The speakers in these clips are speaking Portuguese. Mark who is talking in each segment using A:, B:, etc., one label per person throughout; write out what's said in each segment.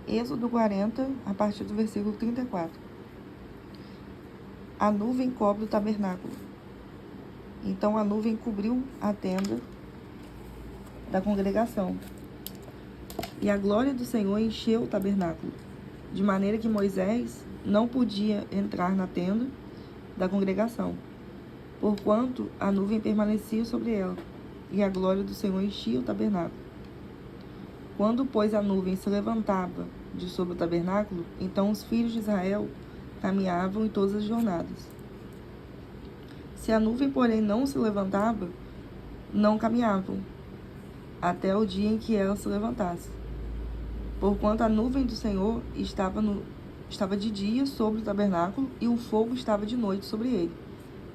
A: Êxodo 40, a partir do versículo 34. A nuvem cobre o tabernáculo. Então a nuvem cobriu a tenda da congregação. E a glória do Senhor encheu o tabernáculo, de maneira que Moisés não podia entrar na tenda da congregação, porquanto a nuvem permanecia sobre ela, e a glória do Senhor enchia o tabernáculo. Quando, pois, a nuvem se levantava de sobre o tabernáculo, então os filhos de Israel caminhavam em todas as jornadas. Se a nuvem, porém, não se levantava, não caminhavam, até o dia em que ela se levantasse. Porquanto a nuvem do Senhor estava de dia sobre o tabernáculo, e o fogo estava de noite sobre ele,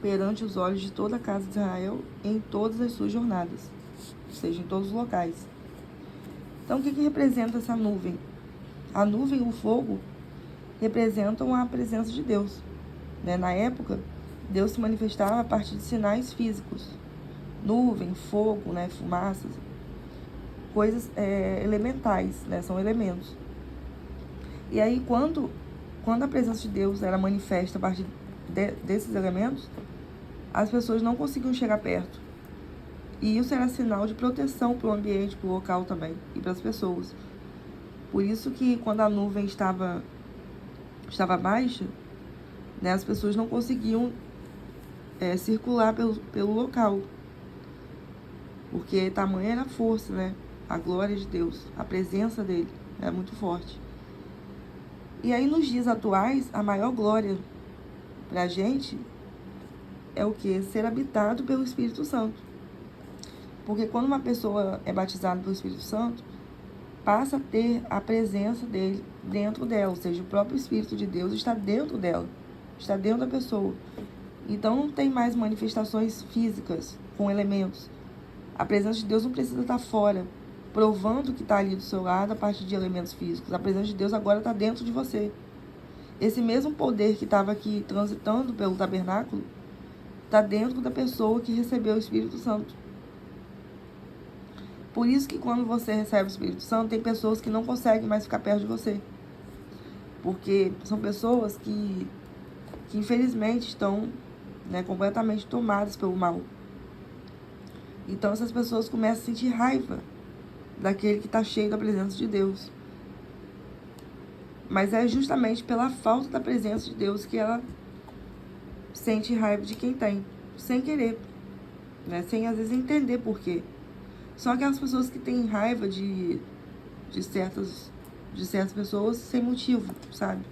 A: perante os olhos de toda a casa de Israel em todas as suas jornadas, ou seja, em todos os locais. Então, o que representa essa nuvem? A nuvem e o fogo representam a presença de Deus. Na época, Deus se manifestava a partir de sinais físicos. Nuvem, fogo, fumaças, coisas elementais, são elementos. E aí, quando a presença de Deus era manifesta a partir desses elementos, as pessoas não conseguiam chegar perto. E isso era sinal de proteção para o ambiente, para o local também, e para as pessoas. Por isso que quando a nuvem estava baixa, as pessoas não conseguiam circular pelo local. Porque tamanha era a força, a glória de Deus, a presença dele era muito forte. E aí, nos dias atuais, a maior glória para a gente é o quê? Ser habitado pelo Espírito Santo. Porque quando uma pessoa é batizada pelo Espírito Santo, passa a ter a presença dele dentro dela, ou seja, o próprio Espírito de Deus está dentro dela, está dentro da pessoa. Então não tem mais manifestações físicas com elementos. A presença de Deus não precisa estar fora, provando que está ali do seu lado a partir de elementos físicos. A presença de Deus agora está dentro de você. Esse mesmo poder que estava aqui transitando pelo tabernáculo está dentro da pessoa que recebeu o Espírito Santo. Por isso que quando você recebe o Espírito Santo, tem pessoas que não conseguem mais ficar perto de você. Porque são pessoas que infelizmente estão completamente tomadas pelo mal. Então essas pessoas começam a sentir raiva daquele que está cheio da presença de Deus. Mas é justamente pela falta da presença de Deus que ela sente raiva de quem tem, sem querer, sem às vezes entender por quê. São aquelas pessoas que têm raiva de certas pessoas sem motivo, sabe?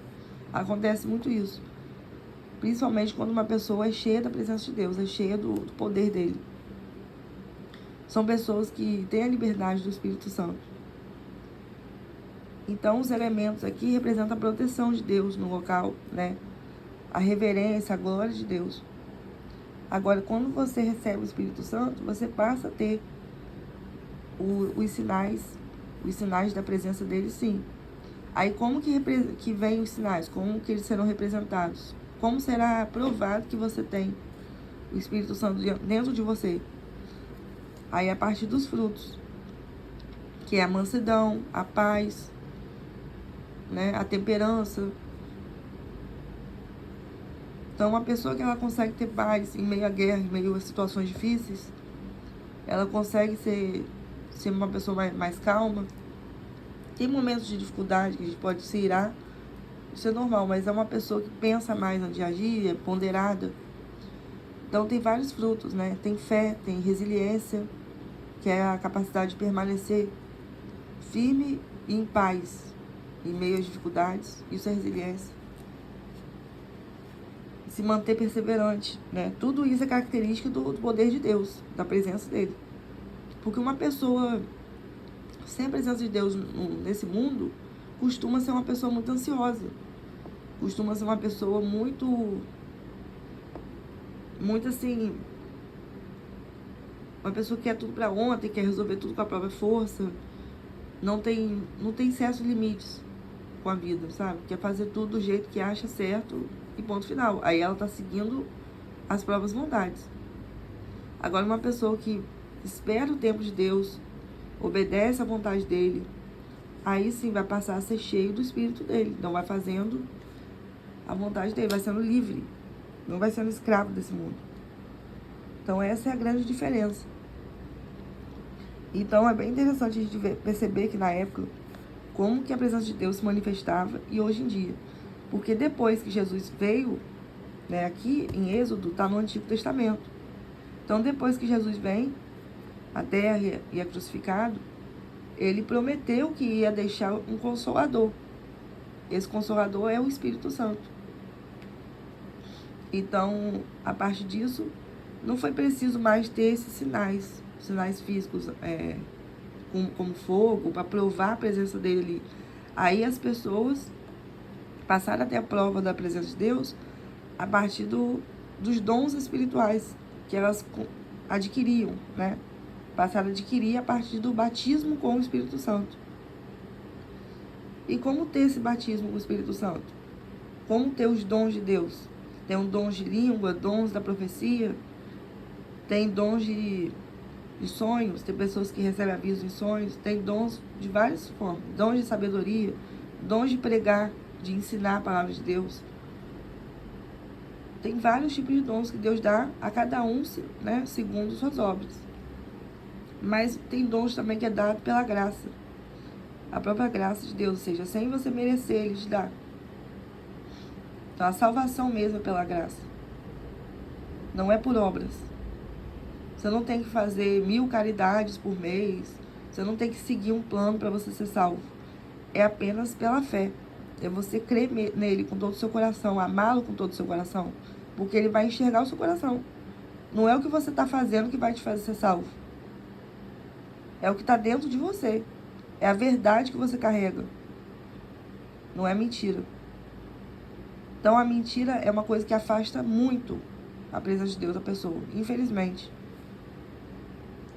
A: Acontece muito isso. Principalmente quando uma pessoa é cheia da presença de Deus, é cheia do poder dele. São pessoas que têm a liberdade do Espírito Santo. Então, os elementos aqui representam a proteção de Deus no local, A reverência, a glória de Deus. Agora, quando você recebe o Espírito Santo, você passa a ter os sinais da presença dele, sim. Aí, como que vem os sinais? Como que eles serão representados? Como será provado que você tem o Espírito Santo dentro de você? Aí, a partir dos frutos, que é a mansidão, a paz, a temperança. Então, uma pessoa que ela consegue ter paz em meio à guerra, em meio a situações difíceis, ela consegue ser uma pessoa mais calma. Tem momentos de dificuldade que a gente pode se irar, isso é normal, mas é uma pessoa que pensa mais no dia a dia, ponderada. Então tem vários frutos, Tem fé, tem resiliência, que é a capacidade de permanecer firme e em paz em meio às dificuldades. Isso é resiliência. Se manter perseverante, Tudo isso é característica do poder de Deus, da presença dele. Porque uma pessoa sem a presença de Deus nesse mundo costuma ser uma pessoa muito ansiosa. Costuma ser uma pessoa muito assim, uma pessoa que quer tudo para ontem, quer resolver tudo com a própria força, não tem certos limites com a vida, sabe? Quer fazer tudo do jeito que acha certo e ponto final. Aí ela tá seguindo as próprias vontades. Agora, uma pessoa que espera o tempo de Deus, obedece à vontade dele, aí sim vai passar a ser cheio do Espírito dele. Então vai fazendo a vontade dele, vai sendo livre, não vai sendo escravo desse mundo. Então essa é a grande diferença. Então é bem interessante a gente perceber que na época, como que a presença de Deus se manifestava e hoje em dia. Porque depois que Jesus veio, né, aqui em Êxodo, está no Antigo Testamento. Então depois que Jesus vem à Terra e é crucificado, ele prometeu que ia deixar um Consolador. Esse Consolador é o Espírito Santo. Então, a partir disso, não foi preciso mais ter esses sinais físicos, como fogo, para provar a presença dele ali. Aí as pessoas passaram a ter a prova da presença de Deus a partir dos dons espirituais que elas adquiriam, né? Passaram a adquirir a partir do batismo com o Espírito Santo. E como ter esse batismo com o Espírito Santo? Como ter os dons de Deus? Tem um dons de língua, dons da profecia, tem dons de sonhos, tem pessoas que recebem avisos em sonhos, tem dons de várias formas, dons de sabedoria, dons de pregar, de ensinar a palavra de Deus. Tem vários tipos de dons que Deus dá a cada um, né, segundo suas obras. Mas tem dons também que é dado pela graça. A própria graça de Deus, ou seja, sem você merecer, Ele te dá. Então a salvação mesmo é pela graça. Não é por obras. Você não tem que fazer 1000 caridades por mês. Você não tem que seguir um plano para você ser salvo. É apenas pela fé. É você crer nele com todo o seu coração, amá-lo com todo o seu coração. Porque ele vai enxergar o seu coração. Não é o que você está fazendo que vai te fazer ser salvo. É o que está dentro de você. É a verdade que você carrega. Não é mentira. Então a mentira é uma coisa que afasta muito a presença de Deus da pessoa, infelizmente.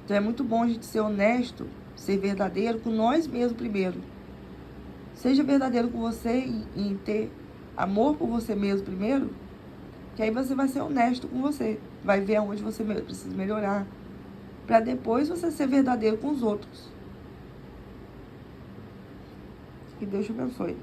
A: Então é muito bom a gente ser honesto, ser verdadeiro com nós mesmos primeiro. Seja verdadeiro com você em ter amor por você mesmo primeiro, que aí você vai ser honesto com você. Vai ver aonde você precisa melhorar, para depois você ser verdadeiro com os outros. Que Deus te abençoe.